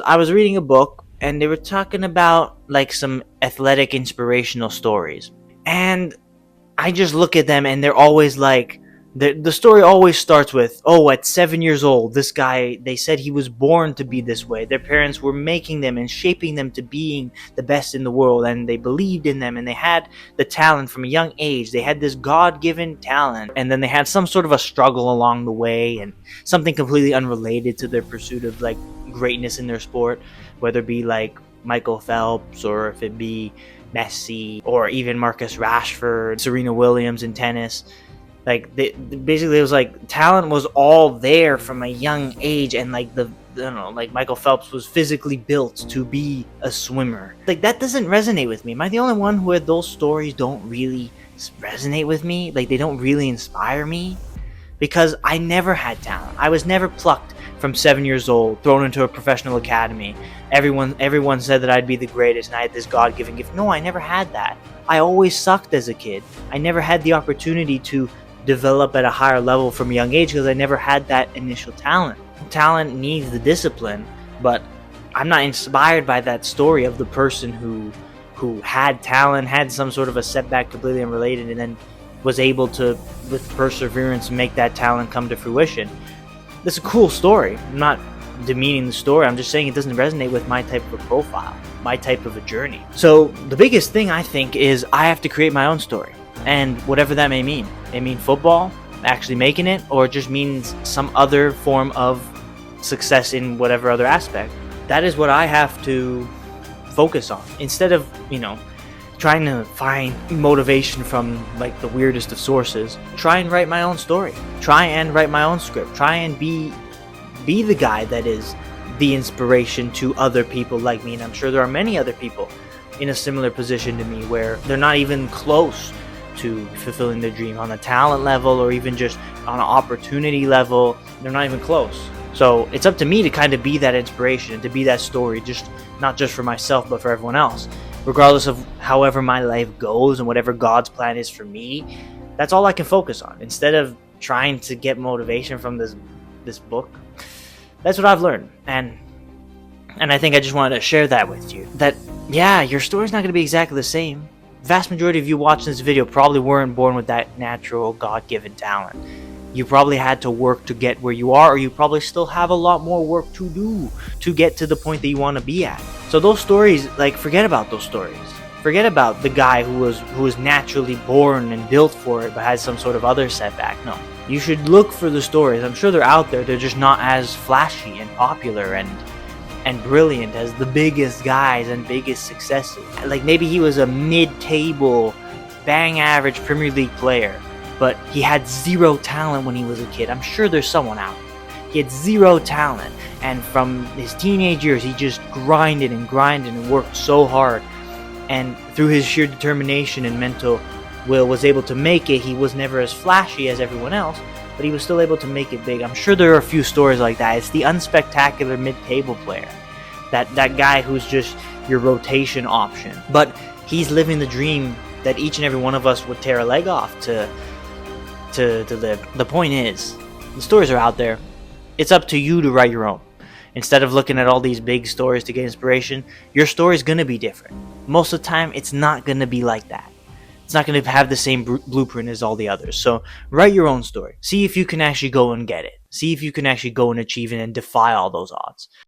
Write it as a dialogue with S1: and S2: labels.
S1: I was reading a book and they were talking about like some athletic inspirational stories. And I just look at them and they're always like, the story always starts with, oh, at 7 years old, this guy, they said he was born to be this way. Their parents were making them and shaping them to being the best in the world, and they believed in them, and they had the talent from a young age. They had this God-given talent, and then they had some sort of a struggle along the way, and something completely unrelated to their pursuit of like greatness in their sport, whether it be like Michael Phelps, or if it be Messi, or even Marcus Rashford, Serena Williams in tennis. Like basically it was like talent was all there from a young age, and like I don't know, like Michael Phelps was physically built to be a swimmer. Like that doesn't resonate with me. Am I the only one where those stories don't really resonate with me? Like they don't really inspire me? Because I never had talent. I was never plucked from 7 years old, thrown into a professional academy. Everyone said that I'd be the greatest and I had this God-given gift. No, I never had that. I always sucked as a kid. I never had the opportunity to develop at a higher level from a young age because I never had that initial talent. Talent needs the discipline, but I'm not inspired by that story of the person who had talent, had some sort of a setback completely unrelated, and then was able to, with perseverance, make that talent come to fruition. That's a cool story. I'm not demeaning the story. I'm just saying it doesn't resonate with my type of a profile, my type of a journey. So the biggest thing I think is I have to create my own story, and whatever that may mean. It mean football, actually making it, or it just means some other form of success in whatever other aspect. That is what I have to focus on, instead of, trying to find motivation from like the weirdest of sources. Try and write my own story. Try and write my own script. Try and be the guy that is the inspiration to other people like me. And I'm sure there are many other people in a similar position to me where they're not even close to fulfilling their dream on a talent level, or even just on an opportunity level. They're not even close. So it's up to me to kind of be that inspiration, to be that story, just not just for myself but for everyone else. Regardless of however my life goes and whatever God's plan is for me, that's all I can focus on, instead of trying to get motivation from this book. That's what I've learned, and I think I just wanted to share that with you. That, yeah, your story's not going to be exactly the same. The vast majority of you watching this video probably weren't born with that natural God-given talent. You probably had to work to get where you are, or you probably still have a lot more work to do to get to the point that you want to be at. So those stories, like, forget about those stories. Forget about the guy who was naturally born and built for it but had some sort of other setback. No. You should look for the stories. I'm sure they're out there. They're just not as flashy and popular and brilliant as the biggest guys and biggest successes. Like maybe he was a mid-table, bang average Premier League player, but he had zero talent when he was a kid. I'm sure there's someone out there. He had zero talent, and from his teenage years, he just grinded and worked so hard. And through his sheer determination and mental will, was able to make it. He was never as flashy as everyone else, but he was still able to make it big. I'm sure there are a few stories like that. It's the unspectacular mid-table player. That guy who's just your rotation option. But he's living the dream that each and every one of us would tear a leg off to live. The point is, the stories are out there. It's up to you to write your own. Instead of looking at all these big stories to get inspiration, your story is going to be different. Most of the time, it's not going to be like that. It's not going to have the same blueprint as all the others. So write your own story. See if you can actually go and get it. See if you can actually go and achieve it and defy all those odds.